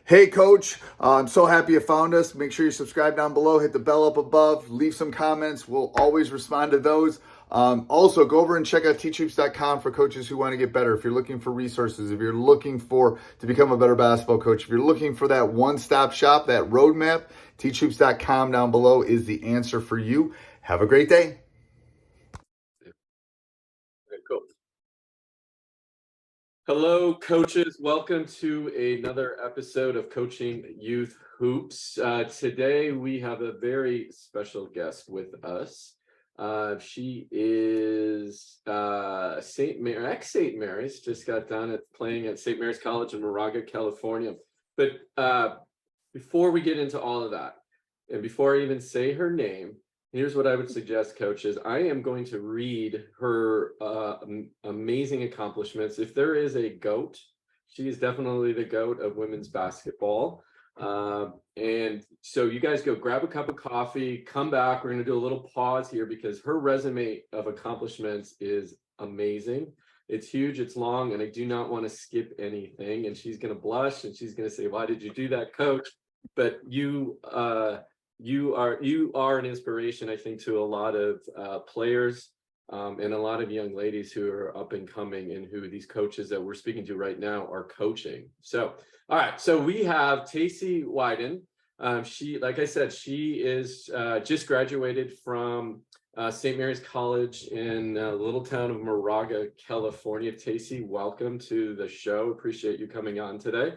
Hey, Coach. I'm so happy you found us. Make sure you subscribe down below, hit the bell up above, leave some comments. We'll always respond to those. Also, go over and check out teachhoops.com for coaches who want to get better. If you're looking for resources, if you're looking to become a better basketball coach, if you're looking for that one-stop shop, that roadmap, teachhoops.com down below is the answer for you. Have a great day. Cool. Hello, coaches. Welcome to another episode of Coaching Youth Hoops. Today, we have a very special guest with us. She is St. Mary's, just got done playing at St. Mary's College in Moraga, California. But before we get into all of that, and before I even say her name, here's what I would suggest, coaches. I am going to read her amazing accomplishments. If there is a GOAT, she is definitely the GOAT of women's basketball. And so you guys go grab a cup of coffee, come back. We're going to do a little pause here because her resume of accomplishments is amazing. It's huge, it's long, and I do not want to skip anything. And she's going to blush and she's going to say, "Why did you do that, Coach?" But you are an inspiration, I think, to a lot of players and a lot of young ladies who are up and coming and who these coaches that we're speaking to right now are coaching. So, all right. So we have Tacey Wyden. She, like I said, she is just graduated from St. Mary's College in the little town of Moraga, California. Tacey, welcome to the show. Appreciate you coming on today.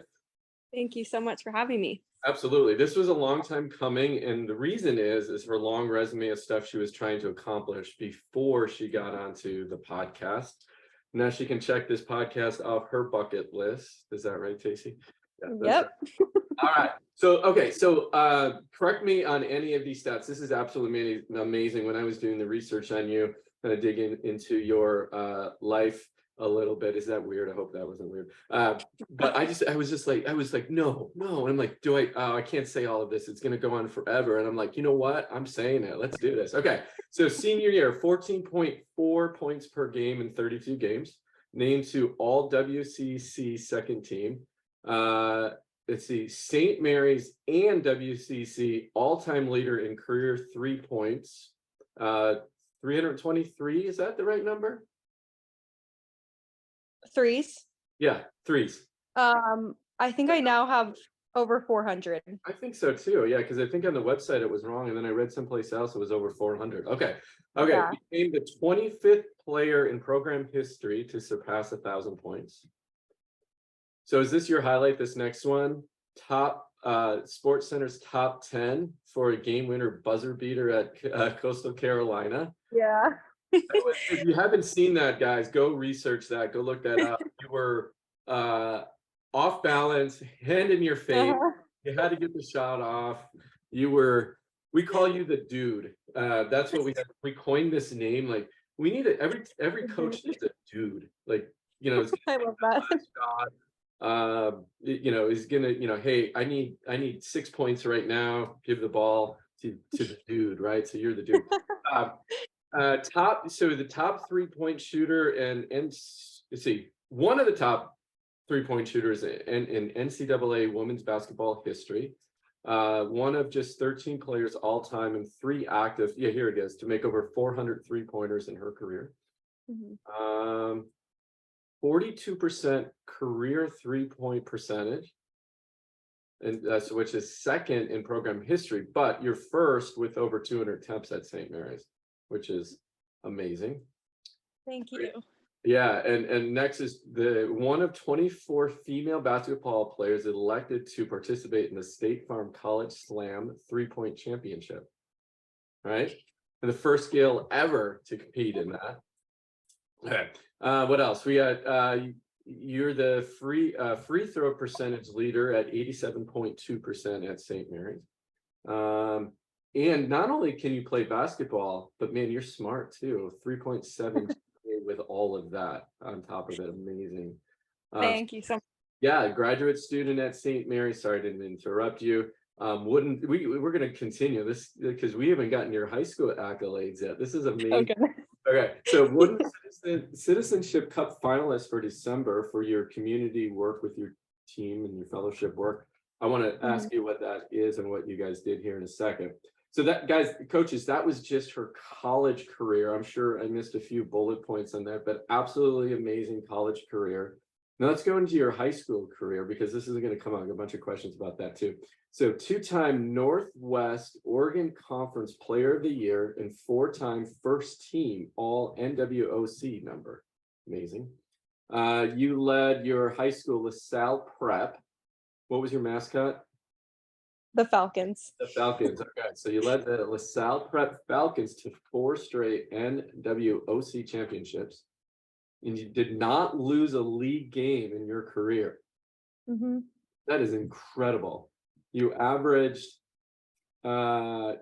Thank you so much for having me. Absolutely. This was a long time coming. And the reason is her long resume of stuff she was trying to accomplish before she got onto the podcast. Now she can check this podcast off her bucket list. Is that right, Tacey? Yeah, yep. Right. All right. So correct me on any of these stats. This is absolutely amazing. When I was doing the research on you, kind of digging into your life a little bit. Is that weird? I hope that wasn't weird. But I was like, no. And I'm like, I can't say all of this. It's going to go on forever. And I'm like, you know what? I'm saying it. Let's do this. Okay. So senior year, 14.4 points per game in 32 games, named to all WCC second team. Let's see, St. Mary's and WCC all-time leader in career 3 points. 323, is that the right number? Threes. Yeah, threes. I think I now have over 400. I think so too. Yeah, because I think on the website it was wrong, and then I read someplace else it was over 400. Okay. Yeah. Became the 25th player in program history to surpass 1,000 points. So is this your highlight? This next one, top Sports Center's top 10 for a game winner buzzer beater at Coastal Carolina. Yeah. If you haven't seen that, guys, go research that. Go look that up. You were off balance, hand in your face. You had to get the shot off. We call you the dude. That's what we coined this name. Like, we need it. Every coach needs a dude. Like, I love that. Shot. Is gonna, hey, I need 6 points right now. Give the ball to the dude, right? So you're the dude. The top 3-point shooter and let's see, one of the top 3-point shooters in NCAA women's basketball history. One of just 13 players all time and 3 active. Yeah, here it is, to make over 400 3-pointers in her career. 42% career 3-point percentage, and which is second in program history, but you're first with over 200 attempts at St. Mary's, which is amazing. Thank you. Yeah, and next is the one of 24 female basketball players elected to participate in the State Farm College Slam 3-point championship. Right? And the first girl ever to compete in that. Okay. What else? We got you're the free throw percentage leader at 87.2% at St. Mary's. And not only can you play basketball, but man, you're smart too. 3.7 with all of that on top of it. Amazing. Thank you so much. Yeah, graduate student at St. Mary's. Sorry, I didn't interrupt you. We're going to continue this because we haven't gotten your high school accolades yet. This is amazing. Okay, so Wooden Citizenship Cup finalist for December for your community work with your team and your fellowship work. I want to ask you what that is and what you guys did here in a second. So that, guys, coaches, that was just her college career. I'm sure I missed a few bullet points on that, but absolutely amazing college career. Now let's go into your high school career, because this is going to come out a bunch of questions about that too. So 2-time Northwest Oregon Conference Player of the Year and 4-time first team all NWOC member. Amazing. You led your high school LaSalle Prep. What was your mascot? The Falcons. The Falcons. Okay, so you led the LaSalle Prep Falcons to 4 straight NWOC championships, and you did not lose a league game in your career. Mm-hmm. That is incredible. You averaged, and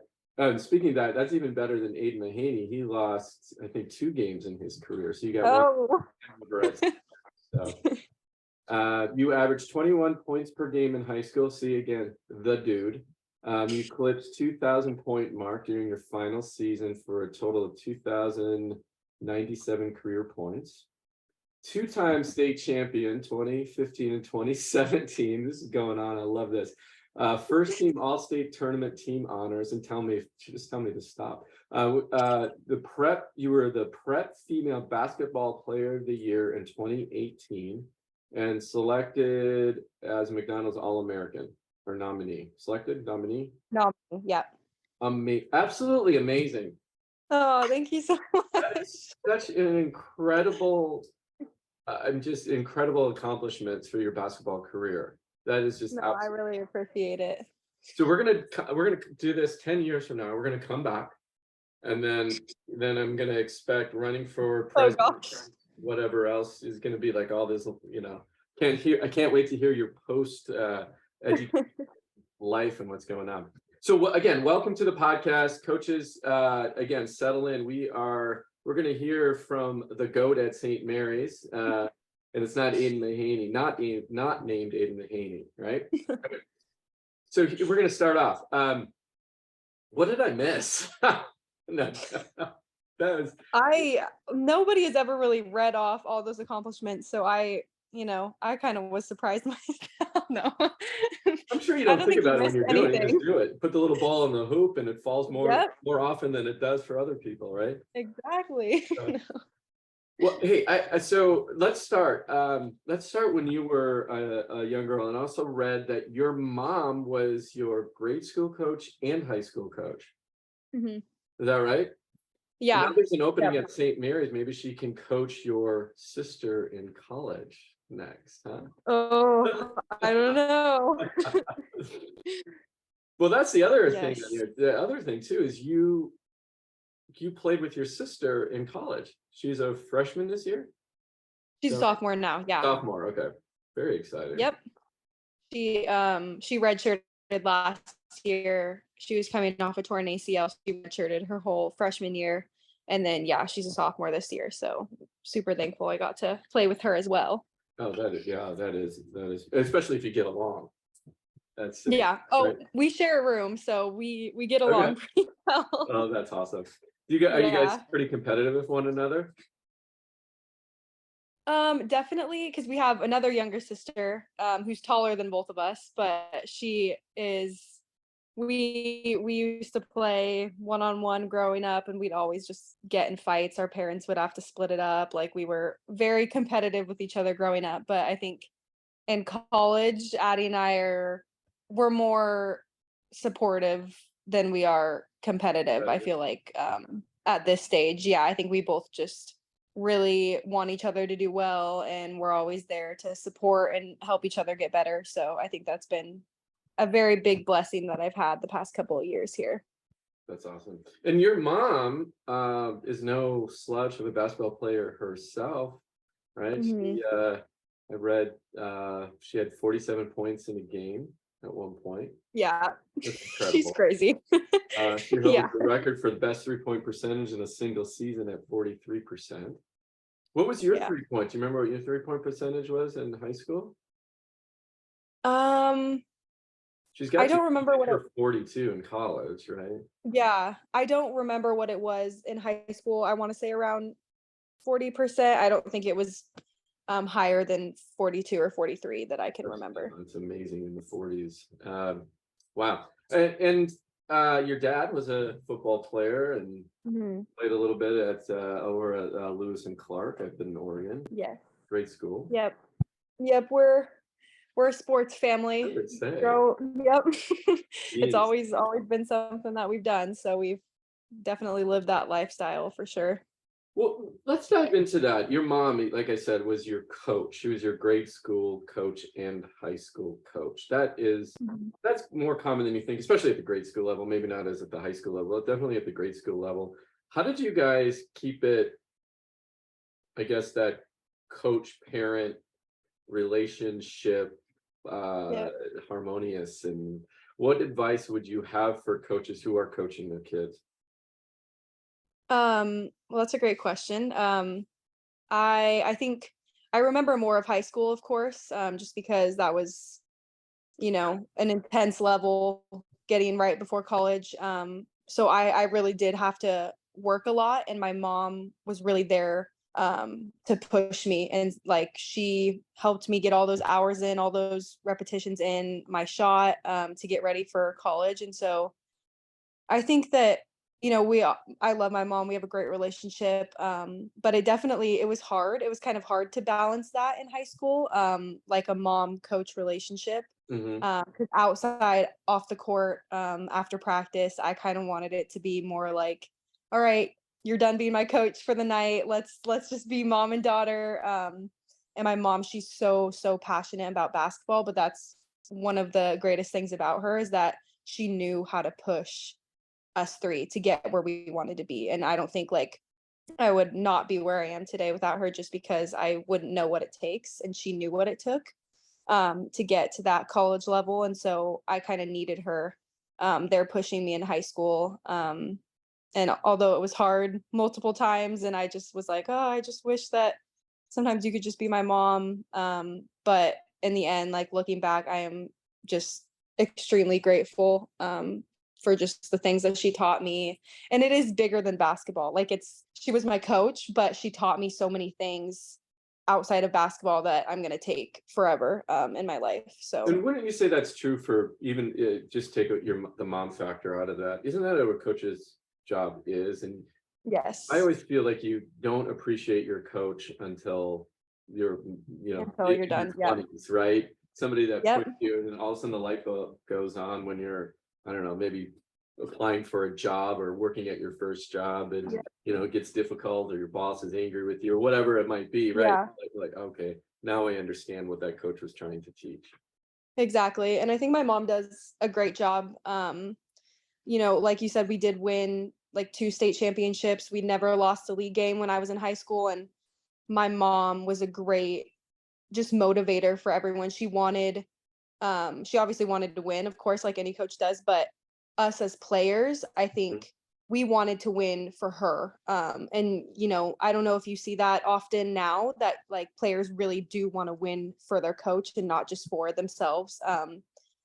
speaking of that, that's even better than Aiden Mahaney. He lost, I think, 2 games in his career. So you got one. So, you averaged 21 points per game in high school. See, again, the dude. You eclipsed 2,000 point mark during your final season for a total of 2,097 career points. 2-time state champion, 2015 and 2017. This is going on. I love this. First team all-state tournament team honors, and just tell me to stop. You were the Prep Female Basketball Player of the Year in 2018, and selected as McDonald's All-American or nominee. Selected nominee. No, yeah. Absolutely amazing. Oh, thank you so much. That is such an incredible, just incredible accomplishments for your baskumbasketball career. That is just. No, I really appreciate it. So we're gonna do this 10 years from now. We're gonna come back, and then I'm gonna expect running for president, whatever else is gonna be like all this. I can't wait to hear your post education life and what's going on. So again, welcome to the podcast, coaches. Again, settle in. We're gonna hear from the GOAT at St. Mary's. And it's not Aiden Mahaney, not named Aiden Mahaney, right? So we're going to start off. What did I miss? No, nobody has ever really read off all those accomplishments, so I kind of was surprised myself. No, I'm sure you don't think about it when you're doing it. You just do it. Put the little ball in the hoop, and it falls more often than it does for other people, right? Exactly. So, well, hey, so let's start. Let's start when you were a young girl, and I also read that your mom was your grade school coach and high school coach. Mm-hmm. Is that right? Yeah. Now there's an opening at St. Mary's. Maybe she can coach your sister in college next, huh? Oh, I don't know. Well, that's the other thing. The other thing too is you played with your sister in college. She's a freshman this year? She's a sophomore now, yeah. Sophomore, okay. Very exciting. Yep. She redshirted last year. She was coming off a torn ACL. She redshirted her whole freshman year. And then, she's a sophomore this year. So super thankful I got to play with her as well. Oh, that is, especially if you get along. That's yeah. Oh, right. We share a room, so we get along pretty well. Oh, that's awesome. Are you guys pretty competitive with one another? Definitely, because we have another younger sister who's taller than both of us, but we used to play one-on-one growing up, and we'd always just get in fights. Our parents would have to split it up. Like, we were very competitive with each other growing up, but I think in college, Addie and I we're more supportive than we are competitive. Right. I feel like at this stage, I think we both just really want each other to do well, and we're always there to support and help each other get better. So I think that's been a very big blessing that I've had the past couple of years here. That's awesome. And your mom is no slouch of a basketball player herself, right? Mm-hmm. I read she had 47 points in a game at one point. Yeah, she's crazy. She holds the record for the best 3-point percentage in a single season at 43%. What was your 3-point? Do you remember what your 3-point percentage was in high school? She's got. I don't remember what 42 in college, right? Yeah, I don't remember what it was in high school. I want to say around 40%. I don't think it was higher than 42 or 43 that I can remember. It's amazing in the 40s. Wow. And your dad was a football player and Mhm. played a little bit at over at Lewis and Clark up in Oregon. Yes. Great school. Yep. Yep. We're a sports I family. would say. Yep. It's Jeez. always been something that we've done. So we've definitely lived that lifestyle for sure. Well, let's dive into that. Your mom, like I said, was your coach. She was your grade school coach and high school coach. Mhm. That's more common than you think, especially at the grade school level. Maybe not as at the high school level, but definitely at the grade school level. How did you guys keep it, I guess, that coach parent relationship uh Yep. harmonious, and what advice would you have for coaches who are coaching their kids? Well, that's a great question. I think I remember more of high school, of course, just because that was, an intense level getting right before college. So I really did have to work a lot, and my mom was really there to push me, and like she helped me get all those hours in, all those repetitions in my shot to get ready for college. And so I think that, I love my mom. We have a great relationship. But it was hard. It was kind of hard to balance that in high school, like a mom coach relationship. Hmm. Because outside off the court, after practice, I kind of wanted it to be more like, all right, you're done being my coach for the night. Let's just be mom and daughter. And my mom, she's so passionate about basketball, but that's one of the greatest things about her is that she knew how to push us three to get where we wanted to be. And I don't think like I would not be where I am today without her just because I wouldn't know what it takes and she knew what it took to get to that college level. And so I kind of needed her there pushing me in high school. And although it was hard multiple times and I just was like, oh, I just wish that sometimes you could just be my mom. But in the end, like looking back, I am just extremely grateful for just the things that she taught me. And it is bigger than basketball. Like she was my coach, but she taught me so many things outside of basketball that I'm going to take forever in my life. So, And wouldn't you say that's true for even just take the mom factor out of that? Isn't that what a coach's job is? And I yes, always feel like you don't appreciate your coach until you're, until in you're your done. Yep. 20s, right? Somebody that Yep. pushed you, and then all of a sudden the light bulb goes on when you're, I don't know, maybe applying for a job or working at your first job, and Yep. it gets difficult, or your boss is angry with you, or whatever it might be, right? Yeah, Like okay, now I understand what that coach was trying to teach. exactly. And I think my mom does a great job. Like you said, we did win like two state championships. We never lost a league game when I was in high school. And my mom was a great just motivator for everyone. She obviously wanted to win, of course, like any coach does, but us as players, I Mhm. think we wanted to win for her. And I don't know if you see that often now that like players really do want to win for their coach and not just for themselves.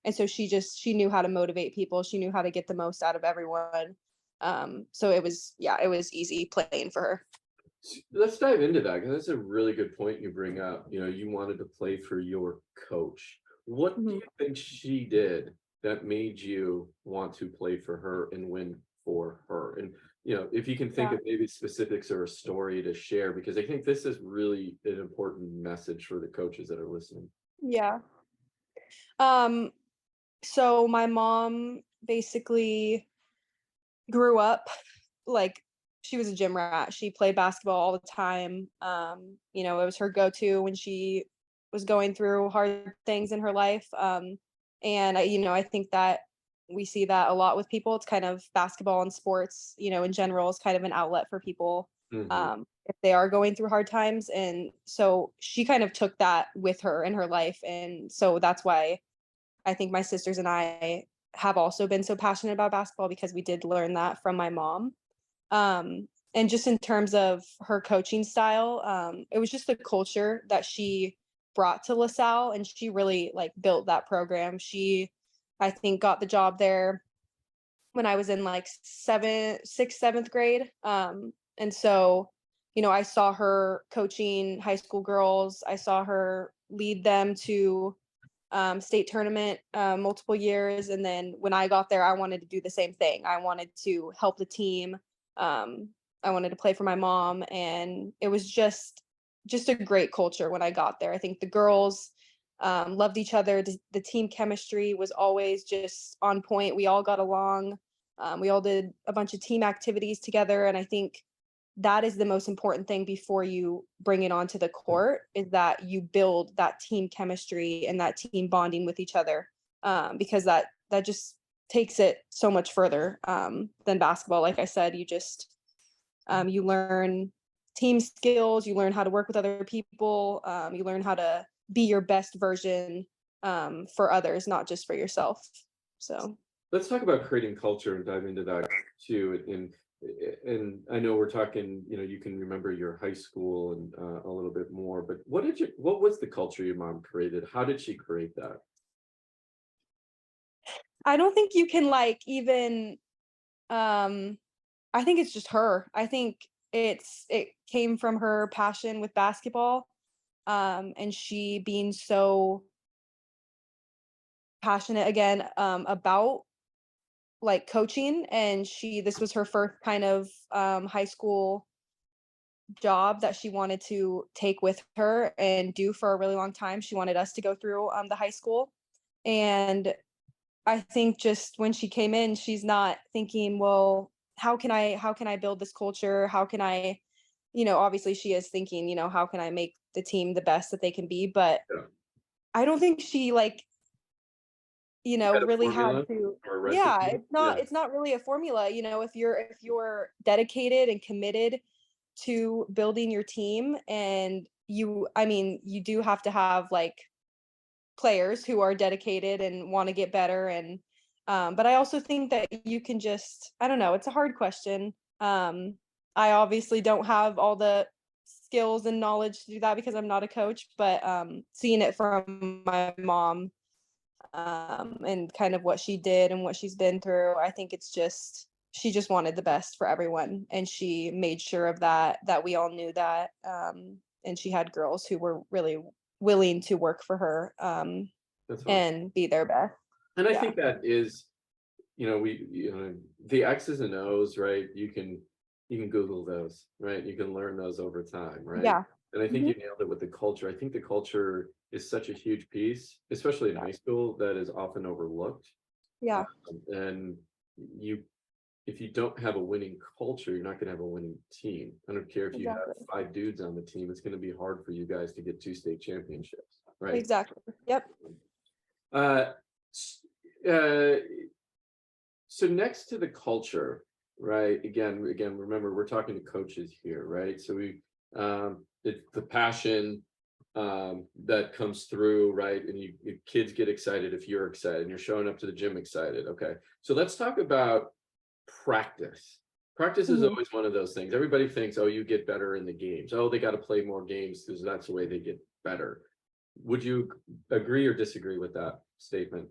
And so she knew how to motivate people. She knew how to get the most out of everyone. So it was easy playing for her. Let's dive into that, because that's a really good point you bring up. You wanted to play for your coach. What do Mhm. you think she did that made you want to play for her and win for her? And if you can think Yeah. of maybe specifics or a story to share, because I think this is really an important message for the coaches that are listening. Yeah. Um, so my mom basically grew up like she was a gym rat. She played basketball all the time. It was her go-to when she was going through hard things in her life. And I think that we see that a lot with people. It's kind of basketball and sports, in general is kind of an outlet for people Hmm. if they are going through hard times. And so she kind of took that with her in her life. And so that's why I think my sisters and I have also been so passionate about basketball because we did learn that from my mom. And just in terms of her coaching style, it was just the culture that she brought to LaSalle, and she really like built that program. I think, got the job there when I was in like sixth, seventh grade. And so I saw her coaching high school girls. I saw her lead them to state tournament multiple years. And then when I got there, I wanted to do the same thing. I wanted to help the team. Um, I wanted to play for my mom, and it was just a great culture when I got there. I think the girls loved each other. The team chemistry was always just on point. We all got along. We all did a bunch of team activities together, and I think that is the most important thing before you bring it onto the court, is that you build that team chemistry and that team bonding with each other, because that just takes it so much further than basketball. Like I said, you learn team skills, you learn how to work with other people, you learn how to be your best version for others, not just for yourself. So Let's talk about creating culture and dive into that too. And I know we're talking, you can remember your high school and a little bit more, but what was the culture your mom created? How did she create that? I don't think you can like even I think it's just her. I think it came from her passion with basketball, and she being so passionate again about like coaching, and this was her first kind of high school job that she wanted to take with her and do for a really long time. She wanted us to go through the high school, and I think just when she came in, she's not thinking, well, how can I build this culture? How can I, obviously she is thinking, how can I make the team the best that they can be? But Yeah. I don't think she like, Had a really had formula to. or a Yeah, recipe? it's not really a formula, if you're dedicated and committed to building your team, and you do have to have like players who are dedicated and want to get better, and but I also think that you can just, I don't know, it's a hard question. I obviously don't have all the skills and knowledge to do that because I'm not a coach, but seeing it from my mom, and kind of what she did and what she's been through, I think she just wanted the best for everyone, and she made sure of that we all knew that, and she had girls who were really willing to work for her, That's awesome. and be their best. And I Yeah. think that is, the X's and O's, right? You can Google those, right? You can learn those over time, right? Yeah. And I think Mhm. you nailed it with the culture. I think the culture is such a huge piece, especially in Yeah. high school, that is often overlooked. Yeah. And you, if you don't have a winning culture, you're not going to have a winning team. I don't care if you have Exactly. 5 dudes on the team; it's going to be hard for you guys to get 2 state championships, right? Exactly. Yep. Uh, s- uh, so next to the culture, right? Again, remember we're talking to coaches here, right? So it's the passion that comes through, right? And kids get excited if you're excited and you're showing up to the gym excited. Okay, so let's talk about practice. Practice is Mhm. always one of those things. Everybody thinks, oh, you get better in the games. Oh, they got to play more games because that's the way they get better. Would you agree or disagree with that statement?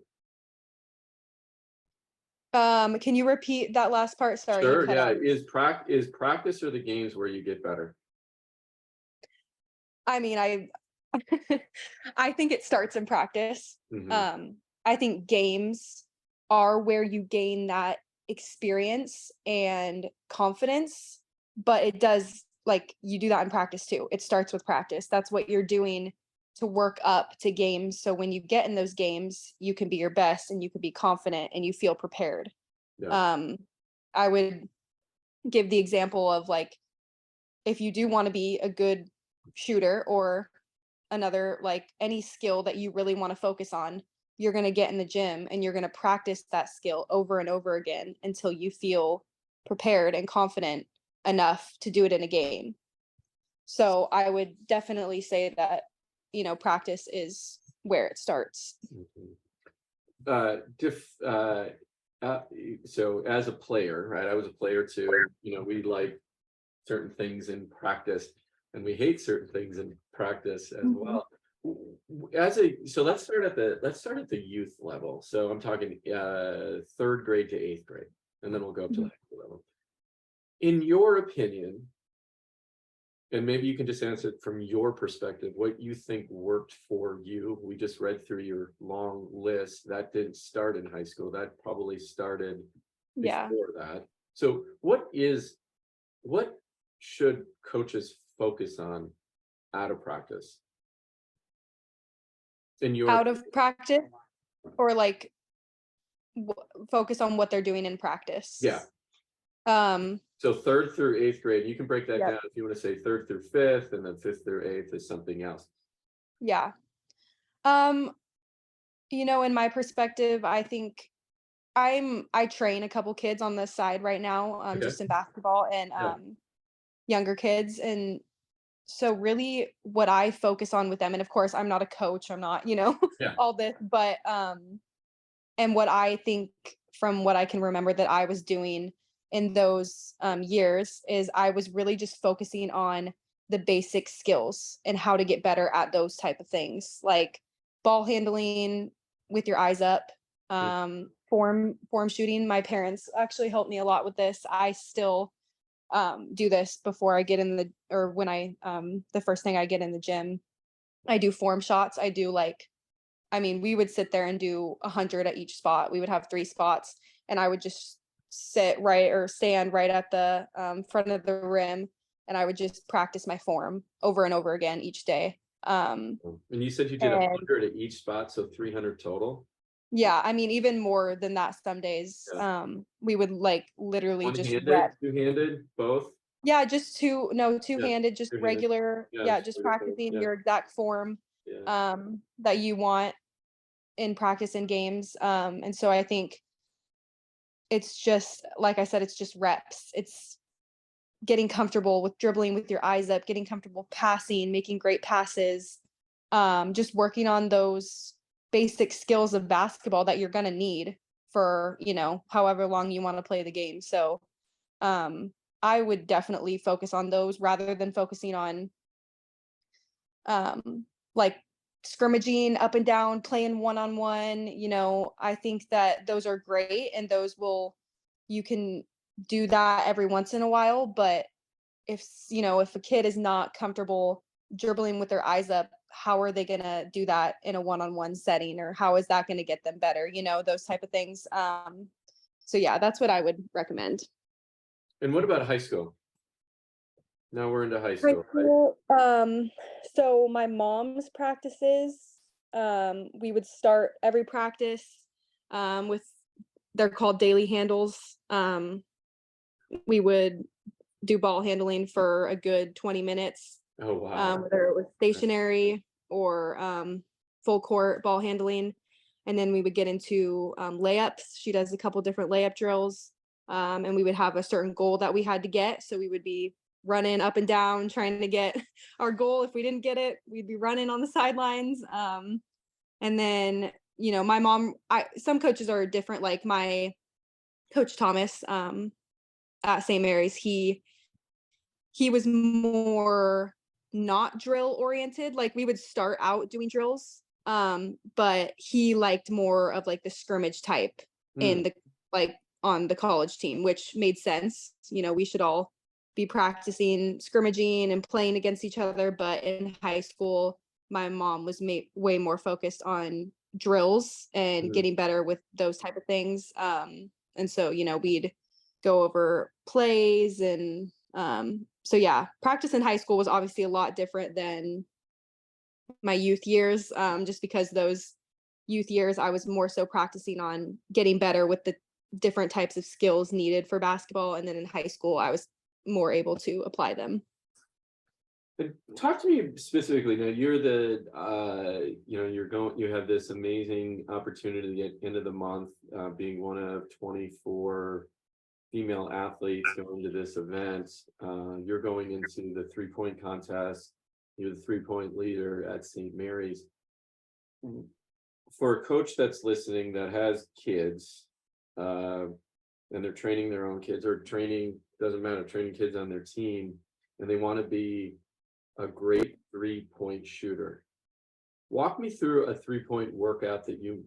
Can you repeat that last part? Sorry, you Sure, cut yeah. out. Is practice or the games where you get better? I mean, I I think it starts in practice. Mhm. Um, I think games are where you gain that experience and confidence, but it does, like, you do that in practice too. It starts with practice. That's what you're doing to work up to games. So when you get in those games, you can be your best and you can be confident and you feel prepared. Yeah, Um, I would give the example of like, if you do want to be a good shooter or another, like any skill that you really want to focus on, you're going to get in the gym and you're going to practice that skill over and over again until you feel prepared and confident enough to do it in a game. So I would definitely say that, practice is where it starts. mhm. Diff uh, so as a player, right? I was a player too. We like certain things in practice and we hate certain things in practice as Mhm. well. As a so let's start at the youth level. So I'm talking third grade to eighth grade, and then we'll go up to the Mhm. high school level. In your opinion, And maybe you can just answer it from your perspective, what you think worked for you. We just read through your long list. That didn't start in high school. That probably started Yeah. before that. So what should coaches focus on out of practice? In your Out of practice, or like focus on what they're doing in practice. Yeah. Um, So 3rd through 8th grade, you can break that Yep. down if you want to say 3rd through 5th, and then 5th through 8th is something else. yeah. Um, in my perspective, I think I train a couple kids on the side right now, Okay. just in basketball and Yeah. younger kids. And so really what I focus on with them, and of course I'm not a coach, I'm not, Yeah. all this, but and what I think from what I can remember that I was doing in those years is I was really just focusing on the basic skills and how to get better at those type of things, like ball handling with your eyes up, form shooting. My parents actually helped me a lot with this. I still do this before I get in or when I the first thing I get in the gym. I do form shots. I do we would sit there and do 100 at each spot. We would have 3 spots, and I would just stand right at the front of the rim, and I would just practice my form over and over again each day. And you said you did And 100 at each spot, so 300 total. yeah, even more than that some days. Yeah. We would literally just One-handed, rep. two-handed, both. Yeah, just Yeah, two-handed, just two-handed. regular, Yeah, just regular form. practicing Yeah, your exact form yeah. that you want in practice and games. And so I think it's just, like I said, it's just reps. It's getting comfortable with dribbling with your eyes up, getting comfortable passing, making great passes, just working on those basic skills of basketball that you're going to need for, however long you want to play the game. So I would definitely focus on those rather than focusing on like scrimmaging up and down, playing one-on-one. I think that those are great, and you can do that every once in a while. But if a kid is not comfortable dribbling with their eyes up, how are they going to do that in a one-on-one setting, or how is that going to get them better? Those type of things. So yeah, that's what I would recommend. And what about high school? Now we're into high High school, right? school, so my mom's practices, we would start every practice with, they're called daily handles. We would do ball handling for a good 20 minutes, Oh, wow. whether it was stationary or full court ball handling. And then we would get into layups. She does a couple different layup drills, and we would have a certain goal that we had to get. So we would be running up and down trying to get our goal. If we didn't get it, we'd be running on the sidelines. And then, my mom, some coaches are different. Like my coach Thomas at St. Mary's, he was more not drill oriented. Like we would start out doing drills, but he liked more of like the scrimmage type in the on the college team, which made sense. We should all be practicing scrimmaging and playing against each other. But in high school, my mom was way more focused on drills and getting better with those type of things. And so, we'd go over plays and so yeah, practice in high school was obviously a lot different than my youth years, just because those youth years I was more so practicing on getting better with the different types of skills needed for basketball, and then in high school I was more able to apply them. Talk to me specifically. Now you're you have this amazing opportunity to get into the month, being one of 24 female athletes going to this event. You're going into the 3-point contest. You're the 3-point leader at St. Mary's. For a coach that's listening that has kids, and they're training their own kids, or training kids on their team, and they want to be a great 3-point shooter. Walk me through a 3-point workout that you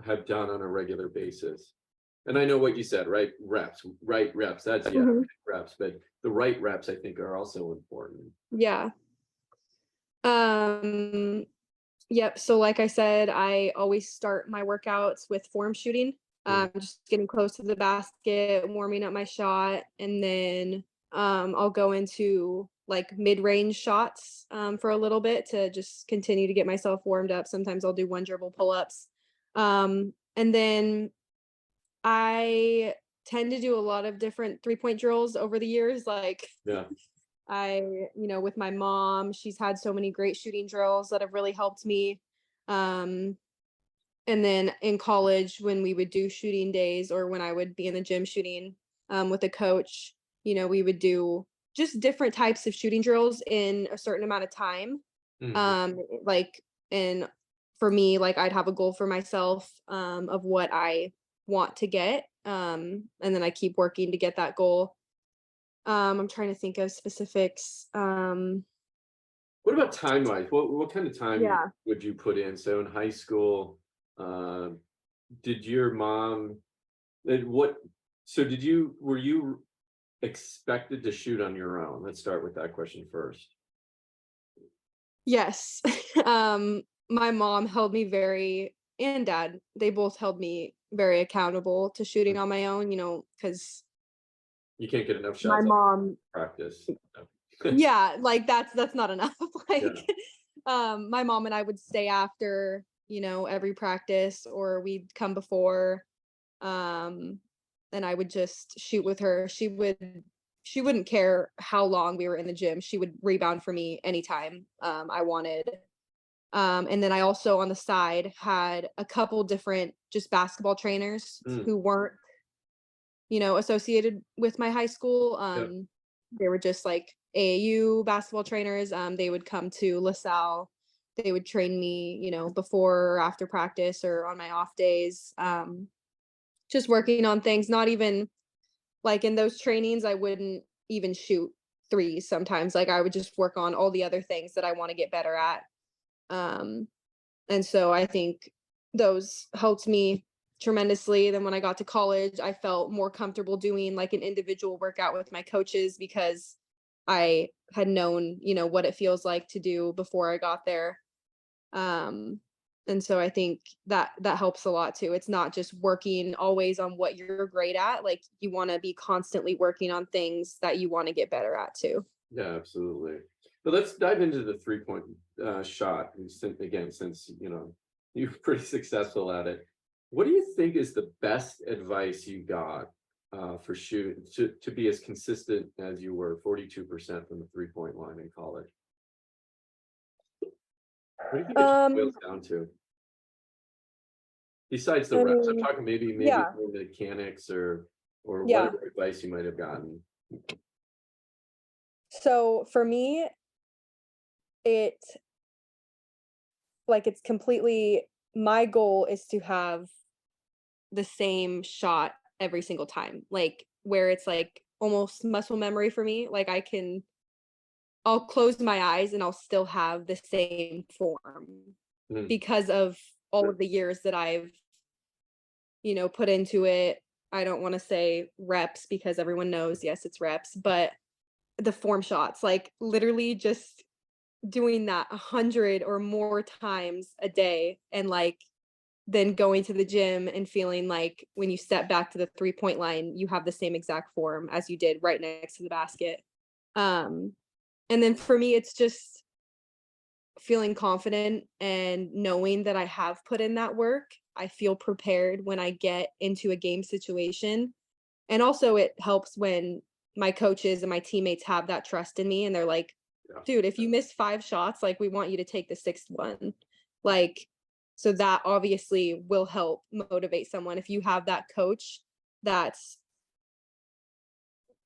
have done on a regular basis. And I know what you said, right? Right reps. That's Mhm. reps, but the right reps I think are also important. Yeah. Um, yep. So like I said, I always start my workouts with form shooting. Mm, Just getting close to the basket, warming up my shot, and then I'll go into like mid-range shots for a little bit to just continue to get myself warmed up. Sometimes I'll do one dribble pull-ups. And then I tend to do a lot of different three-point drills over the years. Like yeah. with my mom, she's had so many great shooting drills that have really helped me. Um, and then in college, when we would do shooting days or when I would be in the gym shooting with a coach, we would do just different types of shooting drills in a certain amount of time. Mhm. Like, and for me, like I'd have a goal for myself of what I want to get. And then I keep working to get that goal. I'm trying to think of specifics. What about time-wise? What kind of time Yeah. would you put in? So in high school, uh, did your mom what so were you expected to shoot on your own? Let's start with that question first. Yes. My mom held me and dad, they both held me very accountable to shooting on my own, because You can't get enough my shots out of mom, practice. yeah, like that's not enough. Yeah. Like, my mom and I would stay after, every practice, or we'd come before. Um, and I would just shoot with her. She wouldn't care how long we were in the gym. She would rebound for me anytime I wanted. And then I also on the side had a couple different just basketball trainers Mm, who weren't, associated with my high school. yeah. They were just like AAU basketball trainers. They would come to LaSalle. They would train me, before or after practice or on my off days. Just working on things, not even like in those trainings, I wouldn't even shoot threes sometimes. Like I would just work on all the other things that I want to get better at. Um, And so I think those helped me tremendously. Then when I got to college, I felt more comfortable doing like an individual workout with my coaches because I had known, what it feels like to do before I got there. Um, and so I think that helps a lot too. It's not just working always on what you're great at. Like you want to be constantly working on things that you want to get better at too. Yeah, absolutely. But let's dive into the three-point shot. And since you're pretty successful at it, what do you think is the best advice you got for shooting to be as consistent as you were, 42% from the three-point line in college? What do you think it Um, boils down to? Besides the I reps, I'm mean, talking maybe yeah, more mechanics or yeah. whatever advice you might have gotten. So for me, it it's completely my goal is to have the same shot every single time. Like where it's like almost muscle memory for me. Like I'll close my eyes and I'll still have the same form Mm, because of all of the years that I've, put into it. I don't want to say reps because everyone knows, yes, it's reps, but the form shots, like literally just doing that 100 or more times a day and like then going to the gym and feeling like when you step back to the three-point line, you have the same exact form as you did right next to the basket. Um, and then for me, it's just feeling confident and knowing that I have put in that work. I feel prepared when I get into a game situation. And also, it helps when my coaches and my teammates have that trust in me and they're like, yeah. dude, if you miss 5 shots, like we want you to take the sixth one. Like, so that obviously will help motivate someone. If you have that coach that's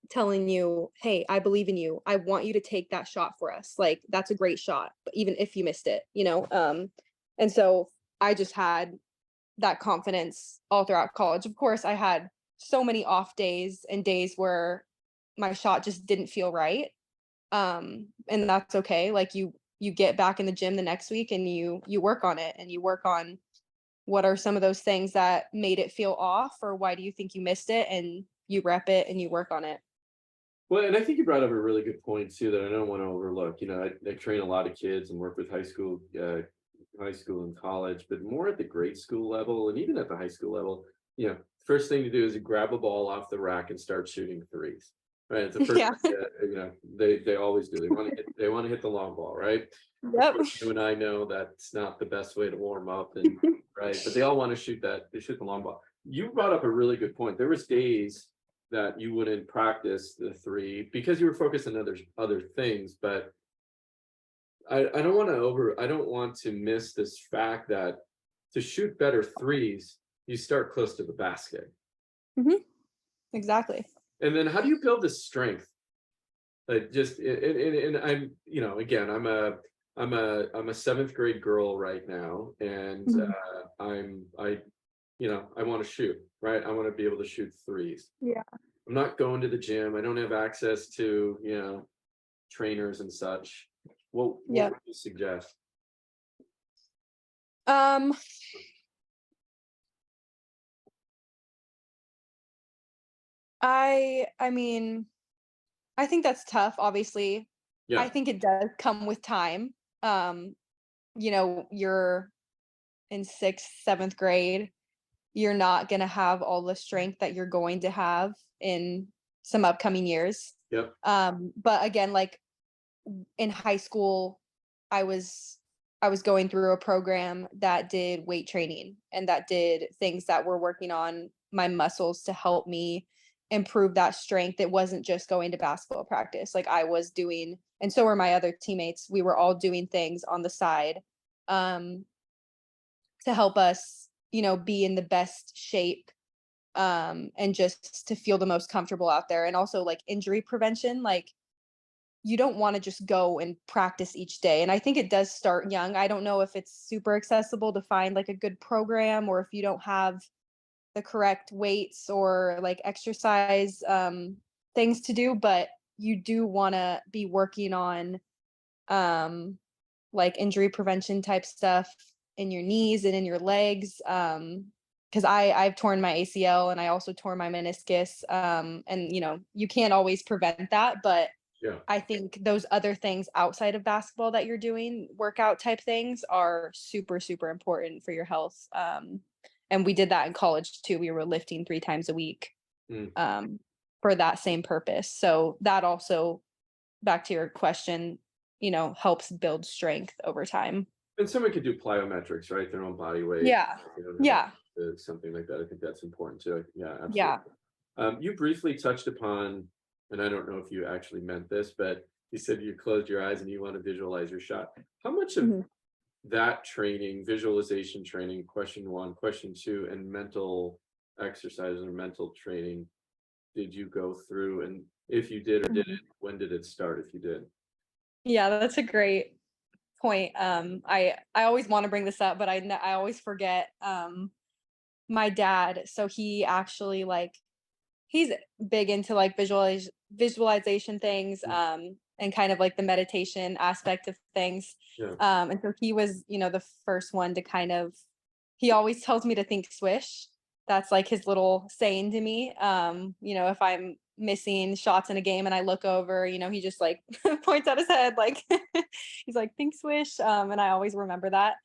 telling you, hey, I believe in you. I want you to take that shot for us. Like, that's a great shot, but even if you missed it, and so I just had that confidence all throughout college. Of course, I had so many off days and days where my shot just didn't feel right. And that's okay. Like you get back in the gym the next week and you work on it and you work on what are some of those things that made it feel off, or why do you think you missed it, and you rep it and you work on it. Well, and I think you brought up a really good point too that I don't want to overlook. I train a lot of kids and work with high school and college, but more at the grade school level and even at the high school level. First thing to do is you grab a ball off the rack and start shooting threes. Right, it's the first Yeah. thing they always do. They want to hit the long ball, right? Of Yep. course, you and I know that's not the best way to warm up, and right, but they all want to shoot that. They shoot the long ball. You brought up a really good point. There was days that you wouldn't practice the three because you were focused on other things, but I don't want to miss this fact that to shoot better threes, you start close to the basket. Hmm. Exactly. And then how do you build this strength? Like just and I'm again I'm a seventh grade girl right now, and Mhm. I want to shoot, right. I want to be able to shoot threes. Yeah. I'm not going to the gym. I don't have access to trainers and such. What Yep. would you suggest? Um, I mean, I think that's tough, obviously. Yeah, I think it does come with time. Um, you're in 6th, 7th grade. You're not gonna have all the strength that you're going to have in some upcoming years. yep, But again, like in high school, I was I was going through a program that did weight training and that did things that were working on my muscles to help me improve that strength. It wasn't just going to basketball practice. Like I was doing, and so were my other teammates. We were all doing things on the side um to help us, be in the best shape and just to feel the most comfortable out there. And also like injury prevention, like you don't want to just go and practice each day. And I think it does start young. I don't know if it's super accessible to find like a good program, or if you don't have the correct weights or like exercise things to do, but you do want to be working on um like injury prevention type stuff in your knees and in your legs. Because I've torn my ACL and I also tore my meniscus. And you can't always prevent that, but yeah. I think those other things outside of basketball that you're doing, workout type things, are super, super important for your health. And we did that in college too. We were lifting 3 times a week Mm. um, for that same purpose. So that also, back to your question, helps build strength over time. And someone could do plyometrics, right? Their own body weight. Yeah. They don't have Yeah. something like that. I think that's important too. Yeah, Yeah. absolutely. You briefly touched upon, and I don't know if you actually meant this, but you said you closed your eyes and you want to visualize your shot. How much of Mhm. that training, visualization training, question one, question two, and mental exercise or mental training did you go through? And if you did or Mhm. didn't, when did it start if you did? Yeah, that's a great point. I always want to bring this up, but I always forget. My dad, so he actually like he's big into like visualization things Mm. and kind of like the meditation aspect of things. Yeah. And so he was, the first one to kind of he always tells me to think swish. That's like his little saying to me. If I'm missing shots in a game and I look over, he just like points at his head like he's like think swish. And I always remember that.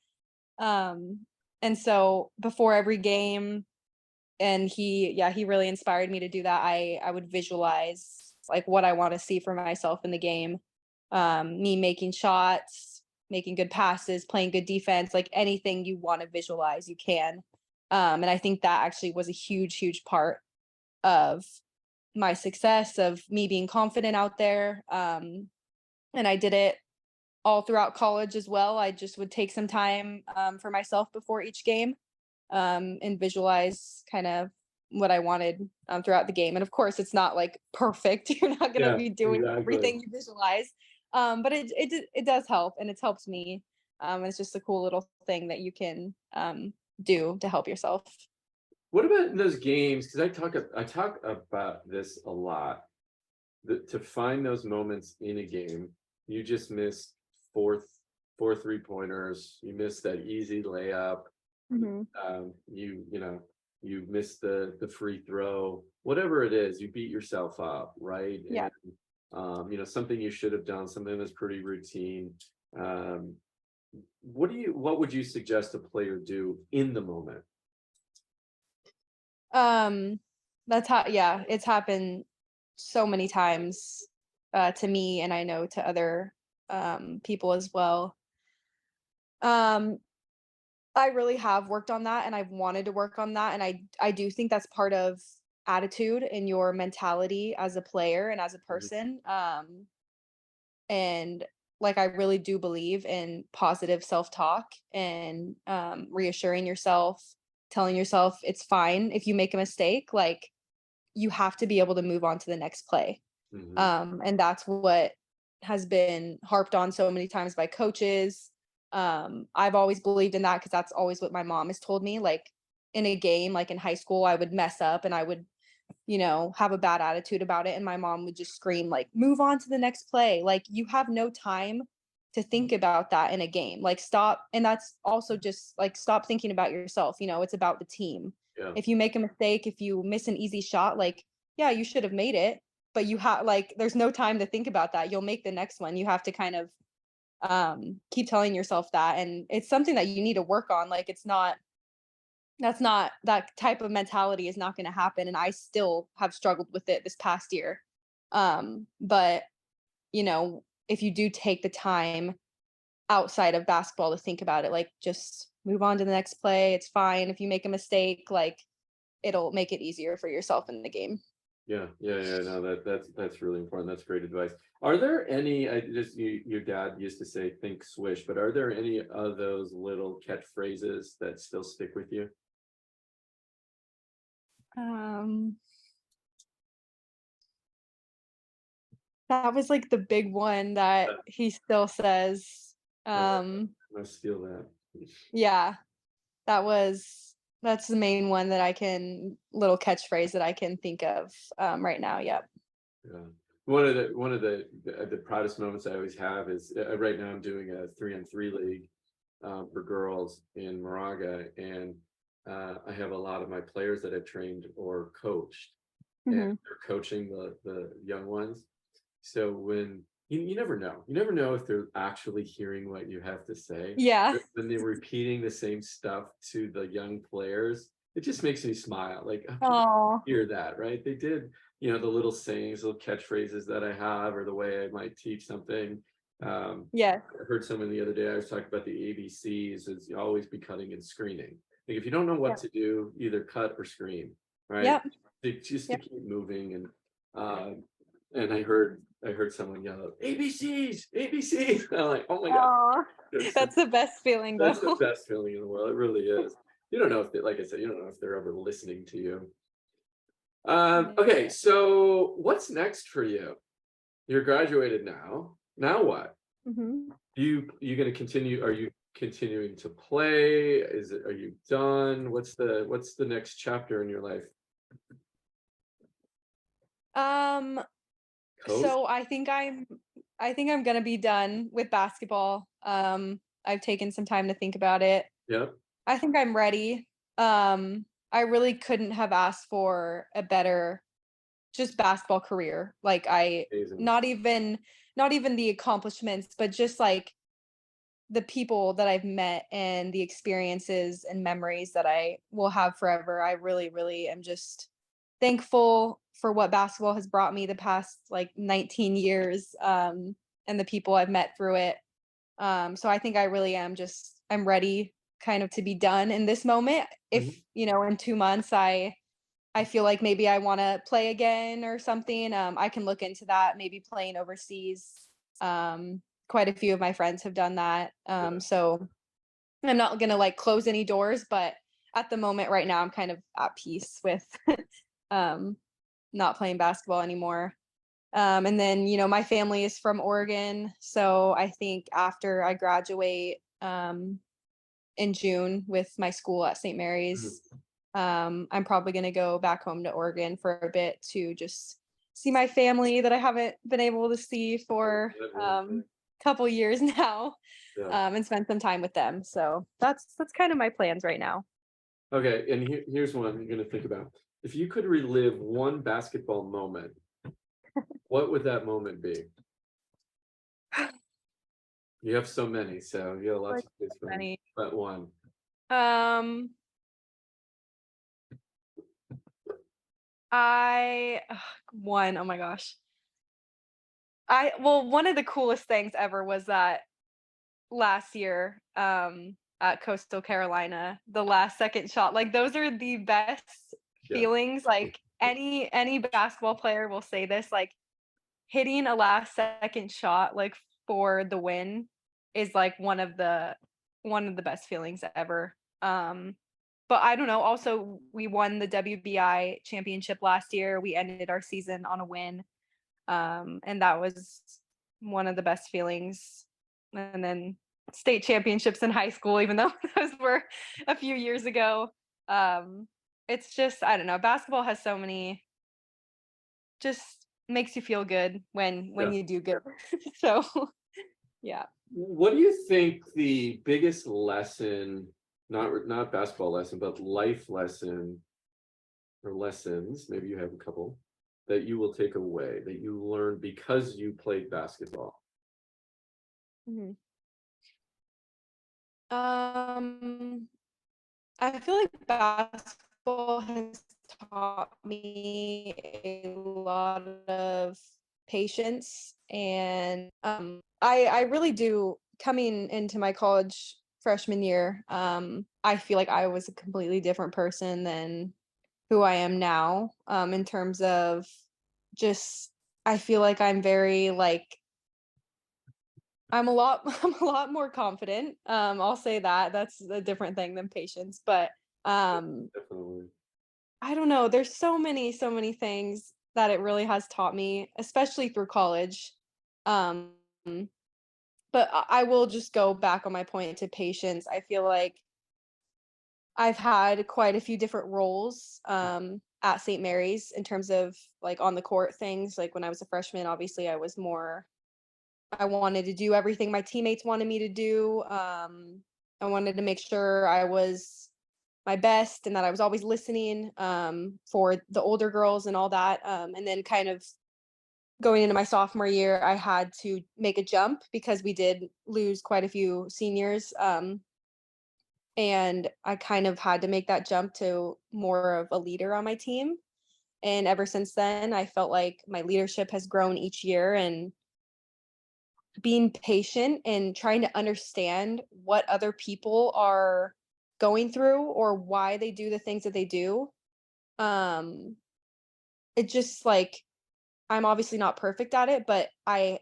Um and so before every game, and he really inspired me to do that. I would visualize like what I want to see for myself in the game. Me making shots, making good passes, playing good defense, like anything you want to visualize, you can. And I think that actually was a huge, huge part of my success, of me being confident out there. And I did it all throughout college as well. I just would take some time for myself before each game and visualize kind of what I wanted throughout the game. And of course, it's not like perfect. You're not going to Yeah, be doing exactly. everything you visualize, but it does help, and it's helped me. It's just a cool little thing that you can do to help yourself. What about in those games? Because I talk about this a lot. To find those moments in a game, you just missed four 3-pointers. You missed that easy layup. Mhm. You missed the free throw, whatever it is, you beat yourself up, right? Yeah. And something you should have done, something that's pretty routine. Um, what would you suggest a player do in the moment? Um, that's how, yeah, it's happened so many times to me, and I know to other people as well. Um, I really have worked on that, and I've wanted to work on that, and I do think that's part of attitude and your mentality as a player and as a Mhm. person. And like I really do believe in positive self-talk and reassuring yourself, telling yourself it's fine if you make a mistake. Like you have to be able to move on to the next play. Mhm. And that's what has been harped on so many times by coaches. I've always believed in that because that's always what my mom has told me. Like in a game, like in high school, I would mess up and I would, have a bad attitude about it. And my mom would just scream, like, move on to the next play. Like, you have no time to think about that in a game. Like, stop. And that's also just like, stop thinking about yourself. It's about the team. Yeah. If you make a mistake, if you miss an easy shot, like, yeah, you should have made it, but you have like, there's no time to think about that. You'll make the next one. You have to kind of keep telling yourself that. And it's something that you need to work on. Like, that's not that type of mentality is not going to happen, and I still have struggled with it this past year. But if you do take the time outside of basketball to think about it, like just move on to the next play. It's fine if you make a mistake, like it'll make it easier for yourself in the game. Yeah, yeah, yeah. No, that's really important. That's great advice. Are there any? Your dad used to say, "Think swish," but are there any of those little catchphrases that still stick with you? um that was like the big one that he still says. Yeah, um I'm gonna steal that. yeah, that's the main one that I can little catchphrase that I can think of right now. Yep. Yeah. One of the proudest moments I always have is right now I'm doing a 3-on-3 league for girls in Moraga, and I have a lot of my players that I've trained or coached, and Hmm. they're coaching the young ones. So when you never know if they're actually hearing what you have to say. Yeah. When they're repeating the same stuff to the young players, it just makes me smile. Like, oh, people Oh, hear that, right? They did, the little sayings, little catchphrases that I have, or the way I might teach something. yes. I heard someone the other day, I was talking about the ABCs, is you always be cutting and screening. Like if you don't know what Yep. to do, either cut or screen, right? Yep. Just to Yep. keep moving. And I heard someone yell out, ABCs, ABCs. I'm like, oh my God, Oh, that's the, that's the best feeling that's the though. best feeling in the world. It really is. You don't know if they, like I said, you don't know if they're ever listening to you. Okay, Yeah. so what's next for you? You're graduated now. Now what? Hmm. You gonna continue? Are you continuing to play? Are you done? What's the next chapter in your life? Um, Coach? so I think I'm gonna be done with basketball. I've taken some time to think about it. Yep. I think I'm ready. I really couldn't have asked for a better just basketball career. Like I Amazing. not even the accomplishments, but just like the people that I've met and the experiences and memories that I will have forever. I really, really am just thankful for what basketball has brought me the past like 19 years, and the people I've met through it. So I think I really am I'm ready kind of to be done in this moment. If, Mhm. in 2 months I feel like maybe I want to play again or something. I can look into that, maybe playing overseas. Um, Quite a few of my friends have done that. Yeah. So I'm not gonna like close any doors, but at the moment right now, I'm kind of at peace with um, not playing basketball anymore. And then, my family is from Oregon, so I think after I graduate in June with my school at St. Mary's, Mhm. I'm probably going to go back home to Oregon for a bit to just see my family that I haven't been able to see for That's really great. couple years now, Yeah. and spend some time with them. So that's kind of my plans right now. Okay, and here's one you're gonna think about. If you could relive one basketball moment, what would that moment be? You have so many, so you have lots Like of choose from, many. but one. Um, I ugh, one. Oh my gosh. One of the coolest things ever was that last year, at Coastal Carolina, the last second shot. Like those are the best Yeah. feelings. Like any basketball player will say this. Like hitting a last second shot, like for the win, is like one of the best feelings ever. But I don't know. Also, we won the WBI championship last year. We ended our season on a win. And that was one of the best feelings. And then state championships in high school, even though those were a few years ago. It's just, I don't know, basketball has so many, just makes you feel good when Yeah. you do good. So yeah. What do you think the biggest lesson, not basketball lesson, but life lesson or lessons, maybe you have a couple, that you will take away, that you learned because you played basketball? Mhm. Um, I feel like basketball has taught me a lot of patience, and I really do. Coming into my college freshman year, I feel like I was a completely different person than who I am now, in terms of just I feel like I'm very like I'm a lot I'm a lot more confident. I'll say that. That's a different thing than patience, but Definitely. I don't know, there's so many things that it really has taught me, especially through college. Um, but I will just go back on my point to patience. I feel like I've had quite a few different roles at St. Mary's in terms of like on the court things. Like when I was a freshman, obviously I wanted to do everything my teammates wanted me to do. I wanted to make sure I was my best and that I was always listening for the older girls and all that. And then kind of going into my sophomore year, I had to make a jump because we did lose quite a few seniors. And I kind of had to make that jump to more of a leader on my team. And ever since then, I felt like my leadership has grown each year, and being patient and trying to understand what other people are going through or why they do the things that they do. Um, it just like I'm obviously not perfect at it, but I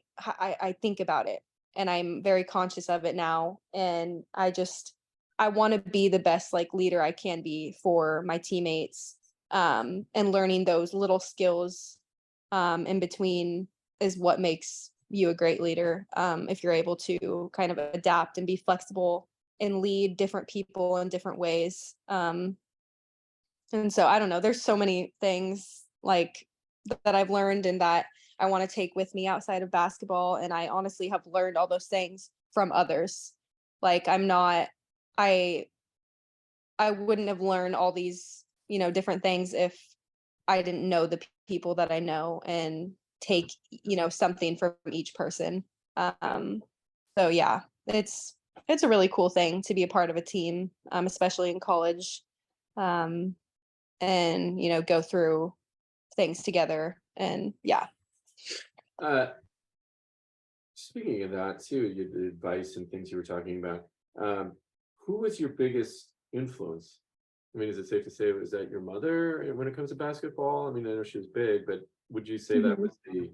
think about it and I'm very conscious of it now. And I want to be the best like leader I can be for my teammates. And learning those little skills in between is what makes you a great leader. If you're able to kind of adapt and be flexible and lead different people in different ways. And so I don't know, there's so many things like that I've learned and that I want to take with me outside of basketball. And I honestly have learned all those things from others. Like I I wouldn't have learned all these, different things if I didn't know the people that I know and take, something from each person. Um, so yeah, it's a really cool thing to be a part of a team, especially in college. Um, and go through things together, and yeah. Uh, Speaking of that too, the advice and things you were talking about, um, who was your biggest influence? I mean, is it safe to say was that your mother when it comes to basketball? I mean, I know she was big, but would you say that Mhm. was the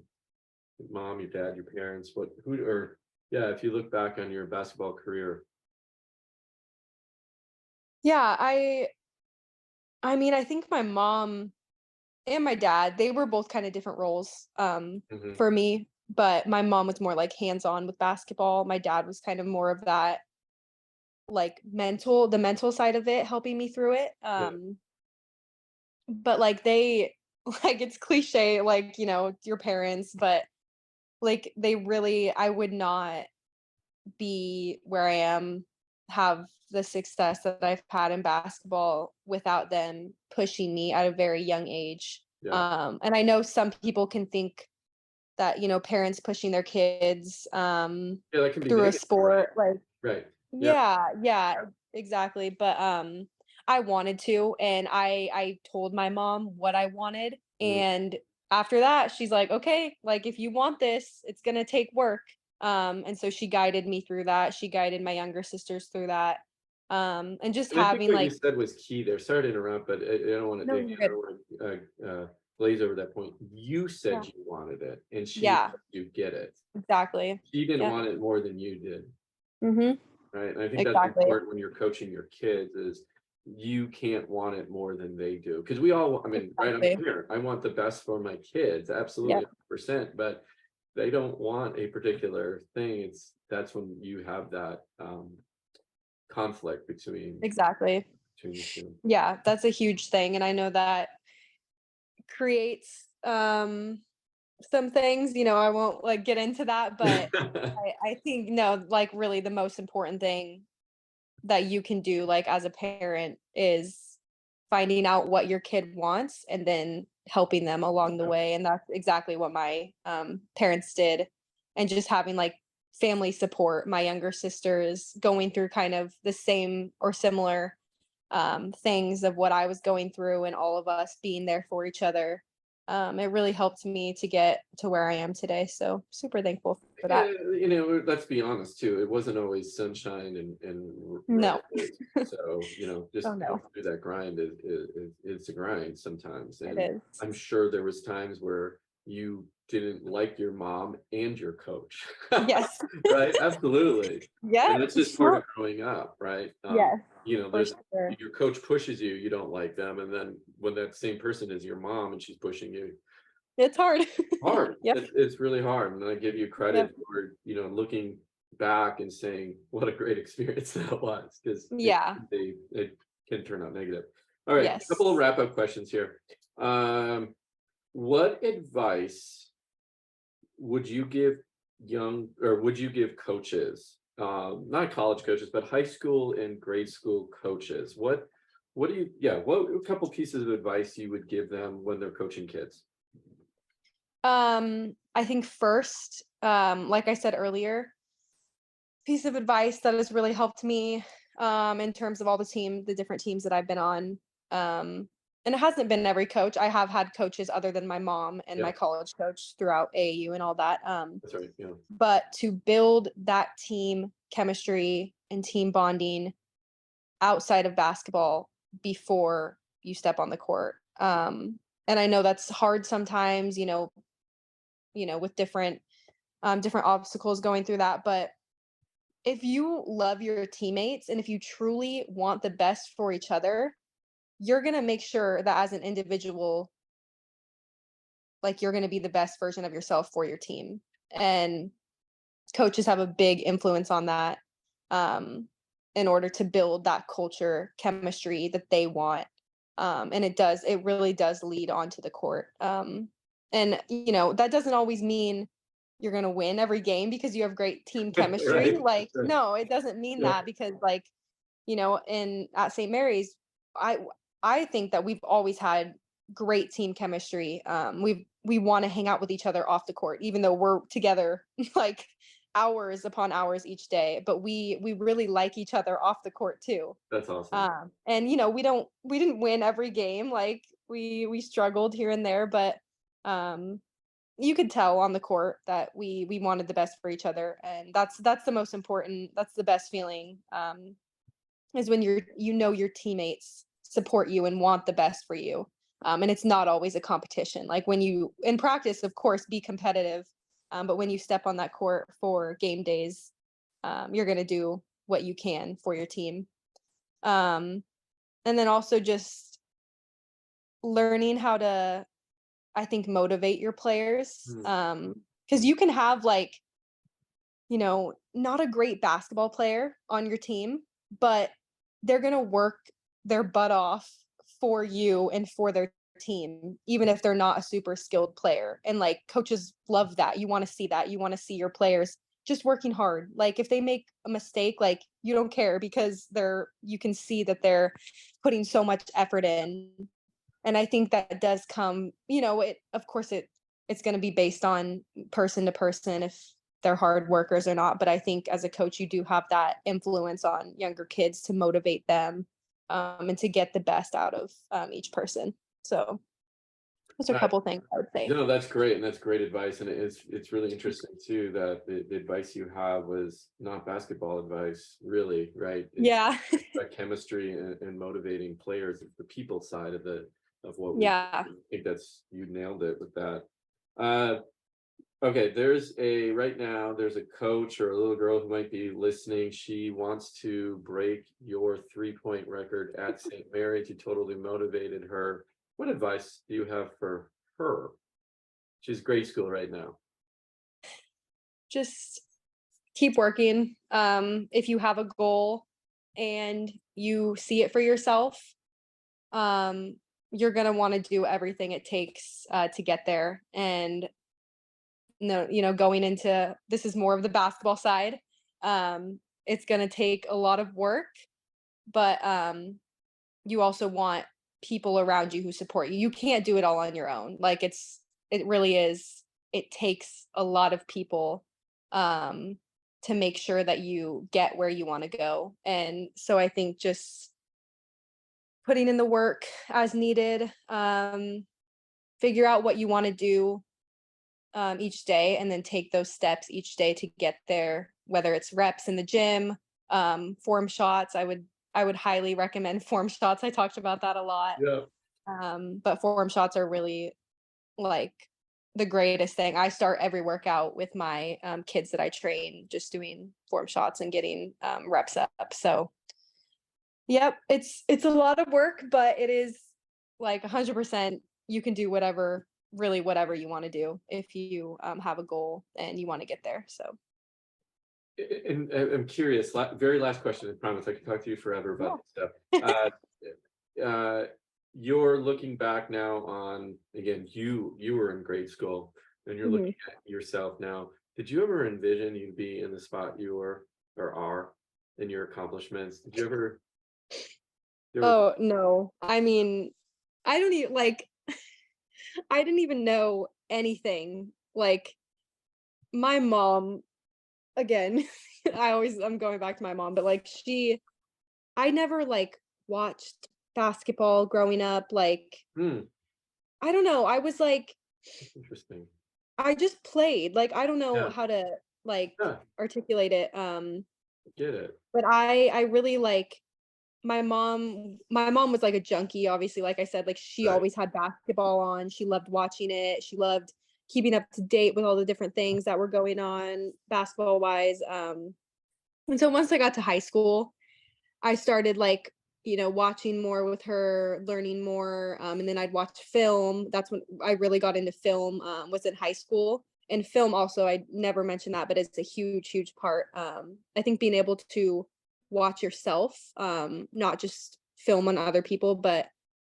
mom, your dad, your parents? What who or yeah, if you look back on your basketball career. Yeah, I mean, I think my mom and my dad, they were both kind of different roles Mhm. for me, but my mom was more like hands-on with basketball. My dad was kind of more of that like the mental side of it, helping me through it. Yeah, But like they like it's cliche like, your parents, but like they really I would not be where I am, have the success that I've had in basketball without them pushing me at a very young age. Yeah. And I know some people can think that, parents pushing their kids Yeah, that can be through a negative, right? sport, like, Right. Yeah. yeah, exactly. But I wanted to, and I told my mom what I wanted, Mm. and after that, she's like, "Okay, like if you want this, it's gonna take work." And so she guided me through that. She guided my younger sisters through that. And just And I think having what you like, said was key there. Sorry to interrupt, but I don't want no, to you're again, I good. don't want to glaze over that point. You Yeah. said you wanted it, and she Yeah, helped you get it. exactly. She didn't Yep. want it more than you did, Mhm. right? And I think that's Exactly. important when you're coaching your kids is you can't want it more than they do. Because we all, I mean, right? I'm Exactly. here. I want the best for my kids, absolutely, Yep. 100%. But they don't want a particular thing. That's when you have that conflict Exactly. between the two. Yeah, that's a huge thing, and I know that creates some things, I won't like get into that, but I think no, like really the most important thing that you can do like as a parent is finding out what your kid wants and then helping them along the way. And that's exactly what my parents did. And just having like family support. My younger sister is going through kind of the same or similar things of what I was going through, and all of us being there for each other. It really helped me to get to where I am today. So super thankful for that. Let's be honest too. It wasn't always sunshine and No. roses. So, Oh just going no, through that grind it's a grind sometimes. it And is. I'm sure there was times where you didn't like your mom and your coach. Yes. Right? Absolutely. Yep. And that's just part of Sure. growing up, right? Yes, for There's sure. your coach pushes you, you don't like them, and then when that same person is your mom and she's pushing you, It's hard. hard. Yep, It's really hard, and I give you credit yep. for, looking back and saying what a great experience that was, because Yeah. it can turn out negative. All right, a couple of Yes. wrap-up questions here. What advice would you give would you give coaches, not college coaches, but high school and grade school coaches? What do you yeah, what a couple pieces of advice you would give them when they're coaching kids? I think first, like I said earlier, piece of advice that has really helped me, in terms of all the different teams that I've been on. And it hasn't been every coach. I have had coaches other than my mom and Yeah, my college coach throughout AAU and all that. that's right. Yeah. But to build that team chemistry and team bonding outside of basketball before you step on the court. And I know that's hard sometimes, with different obstacles going through that. But if you love your teammates and if you truly want the best for each other, you're gonna make sure that as an individual, like you're gonna be the best version of yourself for your team. And coaches have a big influence on that, um, in order to build that culture chemistry that they want. And it really does lead onto the court. And that doesn't always mean you're going to win every game because you have great team chemistry. Right. Like, Right. no, it doesn't mean Yeah. that, because like, in at St. Mary's, I I think that we've always had great team chemistry. We want to hang out with each other off the court, even though we're together like hours upon hours each day. But we really like each other off the court too. That's awesome. And we didn't win every game. Like we struggled here and there, but um, you could tell on the court that we wanted the best for each other, and that's the most important. That's the best feeling. Is when your teammates support you and want the best for you. And it's not always a competition. Like when you in practice, of course, be competitive, but when you step on that court for game days, you're going to do what you can for your team. Um, and then also just learning how to, I think, motivate your players. Hmm. Because you can have like, not a great basketball player on your team, but they're going to work their butt off for you and for their team, even if they're not a super skilled player. And like coaches love that. You want to see that. You want to see your players just working hard. Like if they make a mistake, like you don't care because you can see that they're putting so much effort in. And I think that does come, of course it's going to be based on person to person if they're hard workers or not. But I think as a coach, you do have that influence on younger kids to motivate them, and to get the best out of each person. So those are a couple things I would say. No, that's great, and that's great advice. And it's really interesting too that the advice you have was not basketball advice, really, right? Yeah. About chemistry and motivating players, the people side of what we Yeah. I think you nailed it with that. Okay, right now there's a coach or a little girl who might be listening. She wants to break your 3-point record at St. Mary's. You totally motivated her. What advice do you have for her? She's grade school right now. Just keep working. If you have a goal and you see it for yourself, you're going to want to do everything it takes to get there. And going into, this is more of the basketball side. It's going to take a lot of work, but you also want people around you who support you. You can't do it all on your own. Like it really is. It takes a lot of people to make sure that you get where you want to go. And so I think just putting in the work as needed, figure out what you want to do each day, and then take those steps each day to get there, whether it's reps in the gym, form shots. I would highly recommend form shots. I talked about that a lot. Yeah. But form shots are really like the greatest thing. I start every workout with my kids that I train, just doing form shots and getting reps up. So yep, it's a lot of work, but it is like 100%. You can do whatever you want to do if you have a goal and you want to get there. So. And I'm curious, very last question, I promise I can talk to you forever about this stuff. You're looking back now on, again, you were in grade school and you're looking at yourself now. Did you ever envision you'd be in the spot you were or are in your accomplishments? Did you ever? Oh, no. I mean, I don't even I didn't even know anything. Like my mom, again, I'm going back to my mom, but I never watched basketball growing up. I don't know. I was Interesting. I just played. I don't know Yeah. how to Yeah. articulate it. Get it. But I really my mom was like a junkie, obviously. Like I said, she Right. always had basketball on. She loved watching it. She loved keeping up to date with all the different things that were going on basketball wise. And so once I got to high school, I started watching more with her, learning more. And then I'd watch film. That's when I really got into film, was in high school. And film also, I never mentioned that, but it's a huge, huge part. I think being able to watch yourself, not just film on other people, but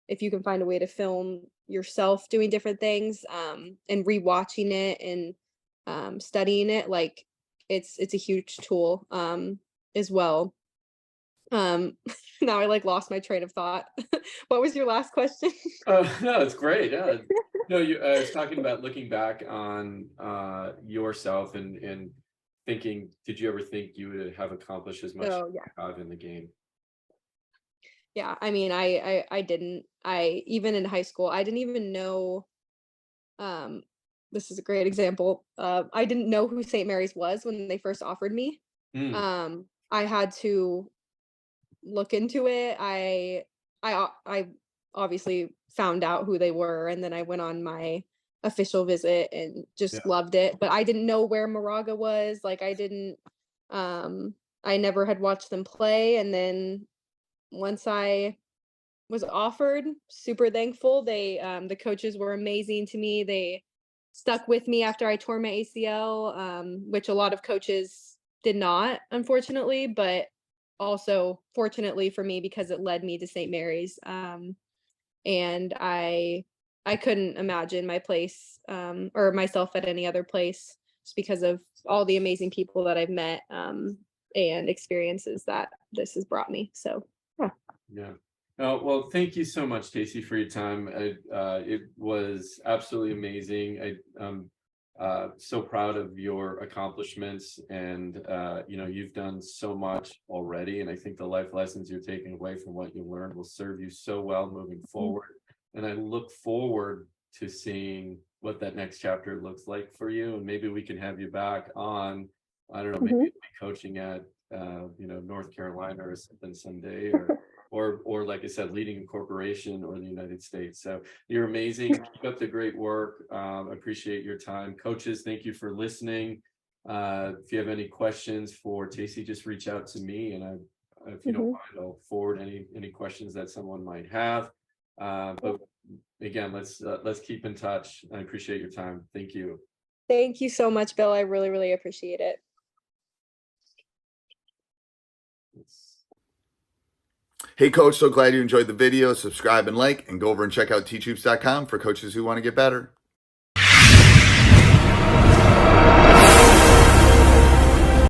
if you can find a way to film yourself doing different things, and rewatching it and studying it, it's a huge tool as well. Now I lost my train of thought. What was your last question? No, it's great. Yeah. No, I was talking about looking back on yourself and thinking, did you ever think you would have accomplished as much as you have in the game? Yeah, I mean, I didn't. Even in high school, I didn't even know. This is a great example. I didn't know who St. Mary's was when they first offered me. I had to look into it. I obviously found out who they were, and then I went on my official visit and just loved it. But I didn't know where Moraga was. I never had watched them play, and then once I was offered, super thankful. The coaches were amazing to me. They stuck with me after I tore my ACL, which a lot of coaches did not, unfortunately, but also fortunately for me because it led me to St. Mary's. And I couldn't imagine my place or myself at any other place. just because of all the amazing people that I've met and experiences that this has brought me. So, yeah. Yeah. Oh, well, thank you so much, Casey, for your time. It was absolutely amazing. I'm so proud of your accomplishments, and you've done so much already. And I think the life lessons you're taking away from what you learned will serve you so well moving forward. And I look forward to seeing what that next chapter looks like for you. And maybe we can have you back on, I don't know, maybe it'll be coaching at North Carolina or something someday, or like I said, leading a corporation or the United States. So you're amazing. Keep up the great work. Appreciate your time. Coaches, thank you for listening. If you have any questions for Tacey, just reach out to me, and if you don't mind, I'll forward any questions that someone might have. But again, let's keep in touch. I appreciate your time. Thank you. Thank you so much, Bill. I really, really appreciate it. Hey, Coach, so glad you enjoyed the video. Subscribe and like, and go over and check out teachhoops.com for coaches who want to get better.